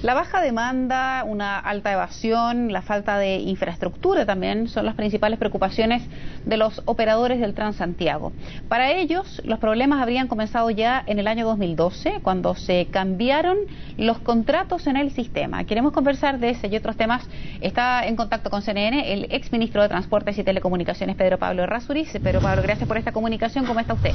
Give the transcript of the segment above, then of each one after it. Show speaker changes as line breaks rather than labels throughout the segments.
La baja demanda, una alta evasión, la falta de infraestructura también son las principales preocupaciones de los operadores del Transantiago. Para ellos, los problemas habrían comenzado ya en el año 2012, cuando se cambiaron los contratos en el sistema. Queremos conversar de ese y otros temas. Está en contacto con CNN el exministro de Transportes y Telecomunicaciones, Pedro Pablo Errázuriz. Pedro Pablo, gracias por esta comunicación. ¿Cómo está usted?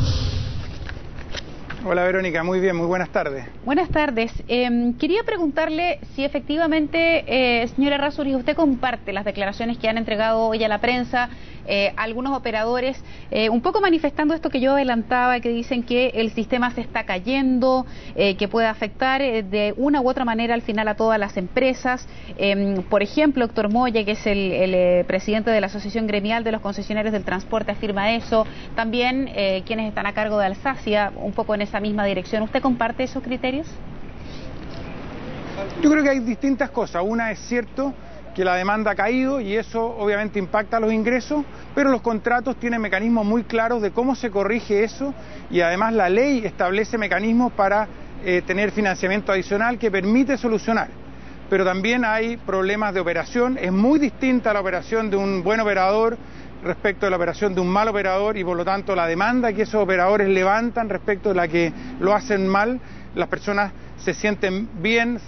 Hola Verónica, muy bien, muy buenas tardes.
Buenas tardes. Quería preguntarle si efectivamente, señora Errázuriz, usted comparte las declaraciones que han entregado hoy a la prensa algunos operadores, un poco manifestando esto que yo adelantaba, que dicen que el sistema se está cayendo, que puede afectar de una u otra manera al final a todas las empresas. Por ejemplo, Héctor Moya, que es el presidente de la Asociación Gremial de los Concesionarios del Transporte, afirma eso. También quienes están a cargo de Alsacia, un poco en esa misma dirección. ¿Usted comparte esos criterios?
Yo creo que hay distintas cosas. Una, es cierto que la demanda ha caído y eso obviamente impacta los ingresos, pero los contratos tienen mecanismos muy claros de cómo se corrige eso, y además la ley establece mecanismos para tener financiamiento adicional que permite solucionar. Pero también hay problemas de operación. Es muy distinta la operación de un buen operador respecto a la operación de un mal operador, y por lo tanto la demanda que esos operadores levantan respecto de la que lo hacen mal, las personas se sienten bien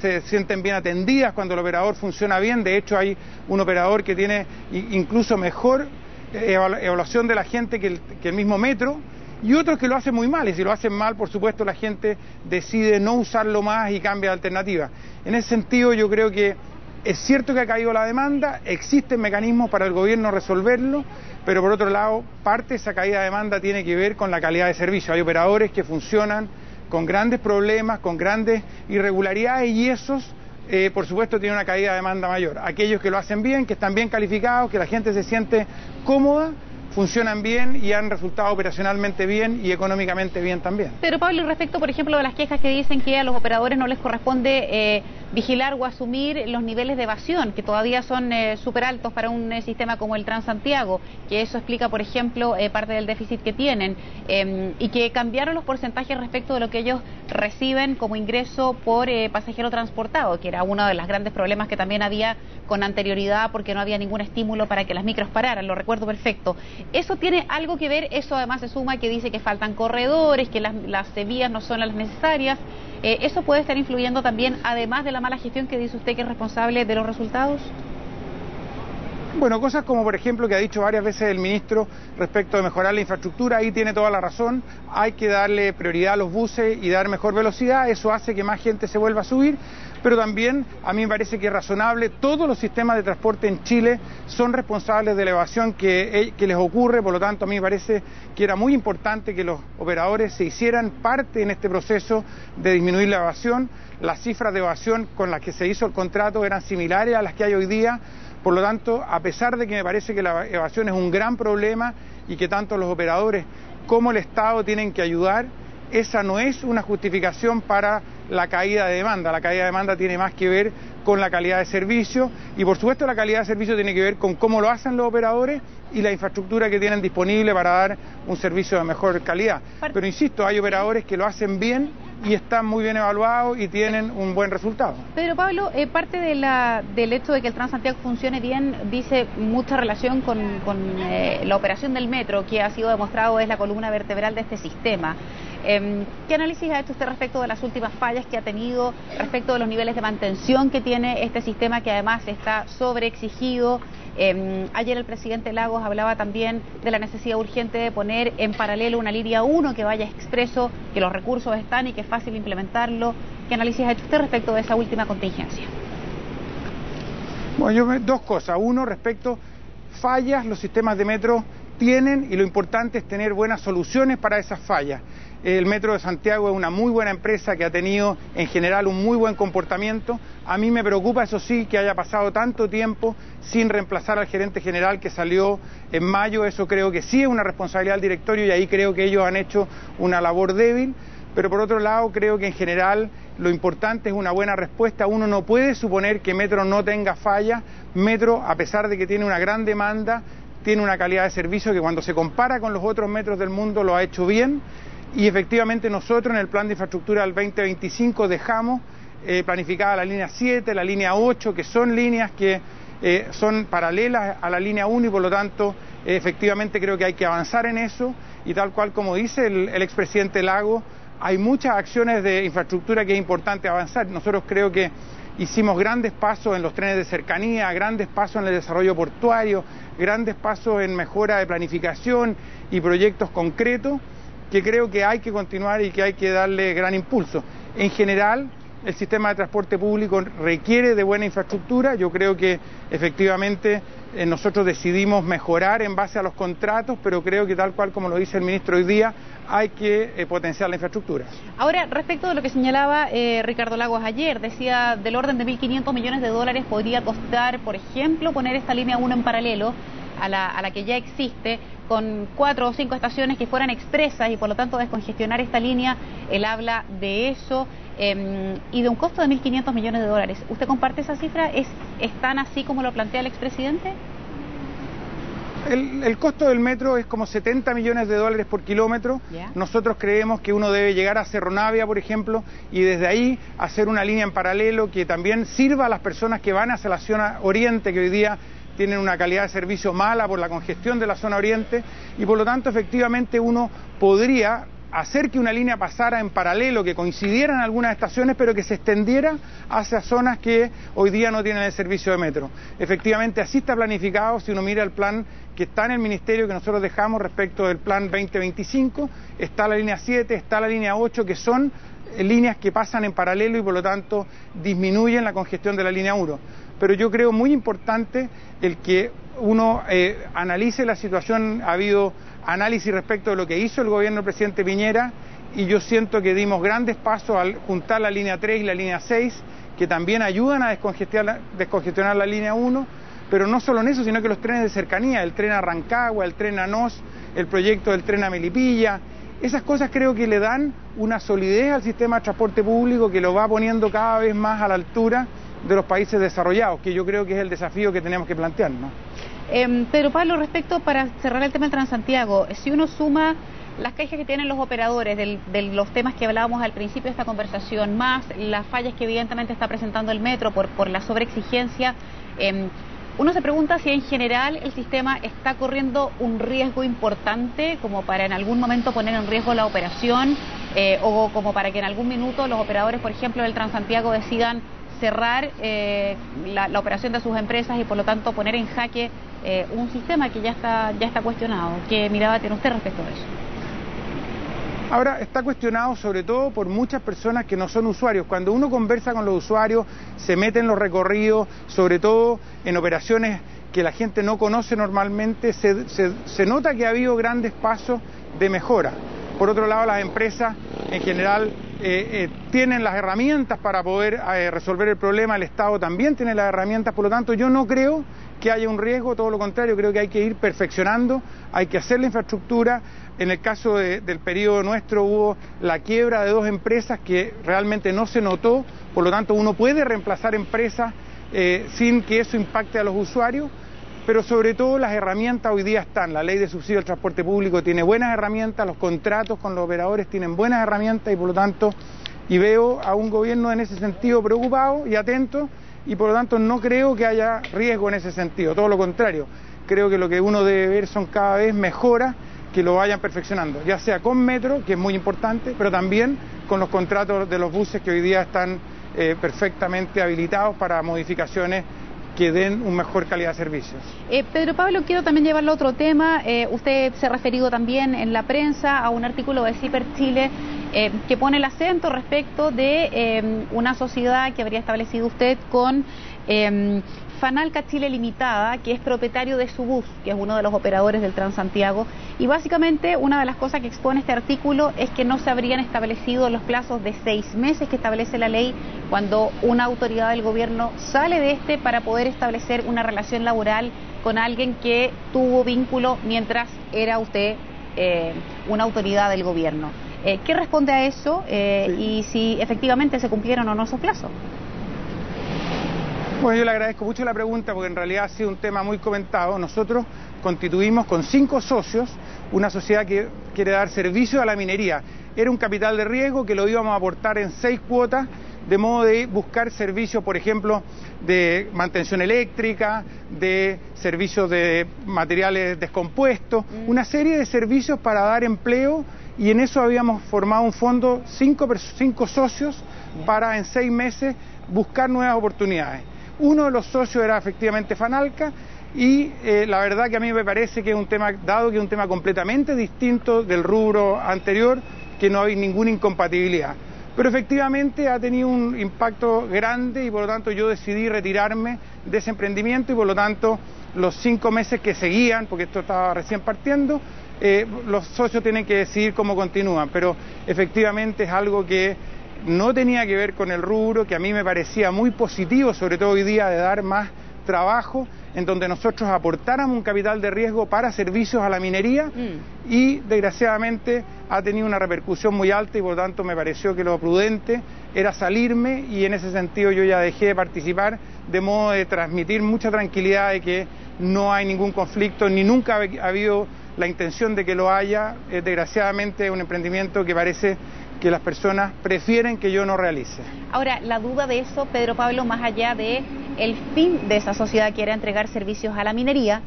atendidas cuando el operador funciona bien. De hecho, hay un operador que tiene incluso mejor evaluación de la gente que el mismo metro, y otros que lo hacen muy mal, y si lo hacen mal, por supuesto, la gente decide no usarlo más y cambia de alternativa. En ese sentido, yo creo que es cierto que ha caído la demanda, existen mecanismos para el gobierno resolverlo, pero por otro lado, parte de esa caída de demanda tiene que ver con la calidad de servicio. Hay operadores que funcionan con grandes problemas, con grandes irregularidades, y esos, por supuesto, tienen una caída de demanda mayor. Aquellos que lo hacen bien, que están bien calificados, que la gente se siente cómoda, funcionan bien y han resultado operacionalmente bien y económicamente bien también.
Pero Pablo, respecto, por ejemplo, de las quejas que dicen que a los operadores no les corresponde vigilar o asumir los niveles de evasión, que todavía son súper altos para un sistema como el Transantiago, que eso explica, por ejemplo, parte del déficit que tienen, y que cambiaron los porcentajes respecto de lo que ellos reciben como ingreso por pasajero transportado, que era uno de los grandes problemas que también había con anterioridad, porque no había ningún estímulo para que las micros pararan, lo recuerdo perfecto. ¿Eso tiene algo que ver? Eso además se suma que dice que faltan corredores, que las vías no son las necesarias. ¿Eso puede estar influyendo también, además de la mala gestión que dice usted que es responsable de los resultados?
Bueno, cosas como por ejemplo que ha dicho varias veces el ministro respecto de mejorar la infraestructura, ahí tiene toda la razón. Hay que darle prioridad a los buses y dar mejor velocidad, eso hace que más gente se vuelva a subir, pero también a mí me parece que es razonable. Todos los sistemas de transporte en Chile son responsables de la evasión que les ocurre, por lo tanto a mí me parece que era muy importante que los operadores se hicieran parte en este proceso de disminuir la evasión. Las cifras de evasión con las que se hizo el contrato eran similares a las que hay hoy día. Por lo tanto, a pesar de que me parece que la evasión es un gran problema y que tanto los operadores como el Estado tienen que ayudar, esa no es una justificación para la caída de demanda. La caída de demanda tiene más que ver con la calidad de servicio, y por supuesto la calidad de servicio tiene que ver con cómo lo hacen los operadores y la infraestructura que tienen disponible para dar un servicio de mejor calidad. Pero insisto, hay operadores que lo hacen bien y están muy bien evaluados y tienen un buen resultado.
Pedro Pablo, parte del hecho de que el Transantiago funcione bien dice mucha relación con la operación del metro, que ha sido demostrado es la columna vertebral de este sistema. ¿Qué análisis ha hecho usted respecto de las últimas fallas que ha tenido, respecto de los niveles de mantención que tiene este sistema, que además está sobreexigido? Ayer el presidente Lagos hablaba también de la necesidad urgente de poner en paralelo una línea 1 que vaya expreso, que los recursos están y que es fácil implementarlo. ¿Qué análisis ha hecho usted respecto de esa última contingencia?
Bueno, dos cosas. Uno, respecto fallas, los sistemas de metro tienen, y lo importante es tener buenas soluciones para esas fallas. El Metro de Santiago es una muy buena empresa que ha tenido en general un muy buen comportamiento. A mí me preocupa, eso sí, que haya pasado tanto tiempo sin reemplazar al gerente general que salió en mayo. Eso creo que sí es una responsabilidad del directorio, y ahí creo que ellos han hecho una labor débil. Pero por otro lado, creo que en general lo importante es una buena respuesta. Uno no puede suponer que Metro no tenga falla. Metro, a pesar de que tiene una gran demanda, tiene una calidad de servicio que cuando se compara con los otros metros del mundo lo ha hecho bien. Y efectivamente nosotros en el plan de infraestructura del 2025 dejamos planificada la línea 7, la línea 8, que son líneas que son paralelas a la línea 1 y por lo tanto efectivamente creo que hay que avanzar en eso y tal cual como dice el expresidente Lago, hay muchas acciones de infraestructura que es importante avanzar. Nosotros creo que hicimos grandes pasos en los trenes de cercanía, grandes pasos en el desarrollo portuario, grandes pasos en mejora de planificación y proyectos concretos que creo que hay que continuar y que hay que darle gran impulso. En general, el sistema de transporte público requiere de buena infraestructura. Yo creo que efectivamente nosotros decidimos mejorar en base a los contratos, pero creo que tal cual como lo dice el ministro hoy día, hay que potenciar la infraestructura.
Ahora, respecto de lo que señalaba Ricardo Lagos ayer, decía del orden de 1.500 millones de dólares podría costar, por ejemplo, poner esta línea 1 en paralelo a la que ya existe, con 4 o 5 estaciones que fueran expresas y por lo tanto descongestionar esta línea. Él habla de eso y de un costo de 1.500 millones de dólares. ¿Usted comparte esa cifra? ¿Es tan así como lo plantea el expresidente?
El costo del metro es como 70 millones de dólares por kilómetro.
¿Ya?
Nosotros creemos que uno debe llegar a Cerro Navia, por ejemplo, y desde ahí hacer una línea en paralelo que también sirva a las personas que van hacia la zona oriente, que hoy día tienen una calidad de servicio mala por la congestión de la zona oriente, y por lo tanto efectivamente uno podría hacer que una línea pasara en paralelo, que coincidieran algunas estaciones, pero que se extendiera hacia zonas que hoy día no tienen el servicio de metro. Efectivamente, así está planificado. Si uno mira el plan que está en el Ministerio, que nosotros dejamos respecto del plan 2025, está la línea 7, está la línea 8, que son líneas que pasan en paralelo y por lo tanto disminuyen la congestión de la línea 1. Pero yo creo muy importante el que uno analice la situación. Ha habido análisis respecto de lo que hizo el gobierno del presidente Piñera y yo siento que dimos grandes pasos al juntar la línea 3 y la línea 6, que también ayudan a descongestionar la línea 1, pero no solo en eso, sino que los trenes de cercanía, el tren a Rancagua, el tren a Nos, el proyecto del tren a Melipilla, esas cosas creo que le dan una solidez al sistema de transporte público que lo va poniendo cada vez más a la altura de los países desarrollados, que yo creo que es el desafío que tenemos que plantear, ¿no?
Pedro Pablo, respecto, para cerrar el tema del Transantiago, si uno suma las quejas que tienen los operadores de los temas que hablábamos al principio de esta conversación, más las fallas que evidentemente está presentando el metro por la sobreexigencia, uno se pregunta si en general el sistema está corriendo un riesgo importante como para en algún momento poner en riesgo la operación o como para que en algún minuto los operadores, por ejemplo, del Transantiago decidan cerrar la operación de sus empresas y por lo tanto poner en jaque un sistema que ya está cuestionado. ¿Qué mirada tiene usted respecto a eso?
Ahora está cuestionado sobre todo por muchas personas que no son usuarios. Cuando uno conversa con los usuarios, se mete en los recorridos, sobre todo en operaciones que la gente no conoce normalmente, se nota que ha habido grandes pasos de mejora. Por otro lado, las empresas en general tienen las herramientas para poder resolver el problema, el Estado también tiene las herramientas, por lo tanto yo no creo que haya un riesgo, todo lo contrario, creo que hay que ir perfeccionando, hay que hacer la infraestructura. En el caso del periodo nuestro hubo la quiebra de 2 empresas que realmente no se notó, por lo tanto uno puede reemplazar empresas sin que eso impacte a los usuarios, pero sobre todo las herramientas hoy día están. La ley de subsidio al transporte público tiene buenas herramientas, los contratos con los operadores tienen buenas herramientas y por lo tanto, y veo a un gobierno en ese sentido preocupado y atento y por lo tanto no creo que haya riesgo en ese sentido, todo lo contrario. Creo que lo que uno debe ver son cada vez mejoras que lo vayan perfeccionando, ya sea con metro, que es muy importante, pero también con los contratos de los buses que hoy día están perfectamente habilitados para modificaciones que den una mejor calidad de servicios.
Pedro Pablo, quiero también llevarlo a otro tema. Usted se ha referido también en la prensa a un artículo de CIPER Chile que pone el acento respecto de una sociedad que habría establecido usted con Fanalca Chile Limitada, que es propietario de Subus, que es uno de los operadores del Transantiago, y básicamente una de las cosas que expone este artículo es que no se habrían establecido los plazos de 6 meses que establece la ley cuando una autoridad del gobierno sale de para poder establecer una relación laboral con alguien que tuvo vínculo mientras era usted una autoridad del gobierno. ¿Qué responde a eso y si efectivamente se cumplieron o no esos plazos?
Bueno, yo le agradezco mucho la pregunta porque en realidad ha sido un tema muy comentado. Nosotros constituimos con 5 socios una sociedad que quiere dar servicio a la minería. Era un capital de riesgo que lo íbamos a aportar en 6 cuotas de modo de buscar servicios, por ejemplo, de mantención eléctrica, de servicios de materiales descompuestos, una serie de servicios para dar empleo, y en eso habíamos formado un fondo, cinco socios, para en 6 meses buscar nuevas oportunidades. Uno de los socios era efectivamente Fanalca, y la verdad que a mí me parece que es un tema, dado que es un tema completamente distinto del rubro anterior, que no hay ninguna incompatibilidad. Pero efectivamente ha tenido un impacto grande y por lo tanto yo decidí retirarme de ese emprendimiento, y por lo tanto los 5 meses que seguían, porque esto estaba recién partiendo, los socios tienen que decidir cómo continúan, pero efectivamente es algo que no tenía que ver con el rubro, que a mí me parecía muy positivo, sobre todo hoy día, de dar más trabajo, en donde nosotros aportáramos un capital de riesgo para servicios a la minería, y desgraciadamente ha tenido una repercusión muy alta, y por lo tanto me pareció que lo prudente era salirme, y en ese sentido yo ya dejé de participar, de modo de transmitir mucha tranquilidad de que no hay ningún conflicto, ni nunca ha habido la intención de que lo haya. Desgraciadamente es un emprendimiento que parece que las personas prefieren que yo no realice.
Ahora, la duda de eso, Pedro Pablo, más allá de el fin de esa sociedad que era entregar servicios a la minería,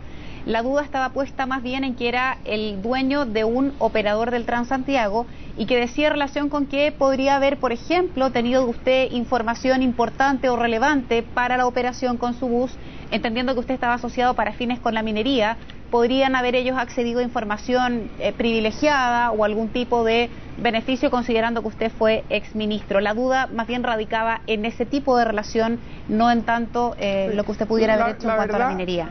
la duda estaba puesta más bien en que era el dueño de un operador del Transantiago, y que decía relación con que podría haber, por ejemplo, tenido usted información importante o relevante para la operación con su bus, entendiendo que usted estaba asociado para fines con la minería. ¿Podrían haber ellos accedido a información privilegiada o algún tipo de beneficio, considerando que usted fue exministro? La duda más bien radicaba en ese tipo de relación, no en tanto lo que usted pudiera haber hecho en cuanto a la minería.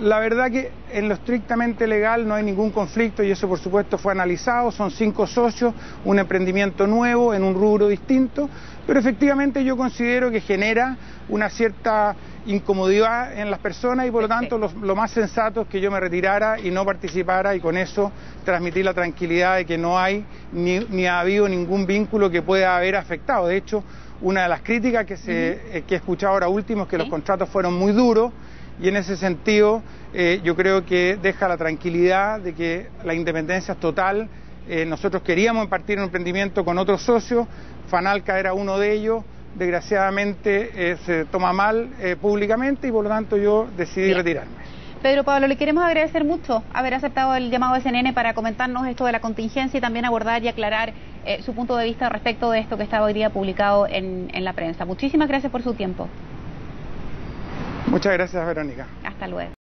La verdad que en lo estrictamente legal no hay ningún conflicto, y eso por supuesto fue analizado. Son 5 socios, un emprendimiento nuevo en un rubro distinto, pero efectivamente yo considero que genera una cierta incomodidad en las personas, y por lo tanto lo más sensato es que yo me retirara y no participara, y con eso transmitir la tranquilidad de que no hay ni ha habido ningún vínculo que pueda haber afectado. De hecho, una de las críticas que he escuchado ahora último es que los contratos fueron muy duros, y en ese sentido yo creo que deja la tranquilidad de que la independencia es total. Nosotros queríamos impartir un emprendimiento con otros socios, Fanalca era uno de ellos. Desgraciadamente se toma mal públicamente, y por lo tanto yo decidí retirarme.
Pedro Pablo, le queremos agradecer mucho haber aceptado el llamado de CNN para comentarnos esto de la contingencia, y también abordar y aclarar su punto de vista respecto de esto que estaba hoy día publicado en la prensa. Muchísimas gracias por su tiempo.
Muchas gracias, Verónica.
Hasta luego.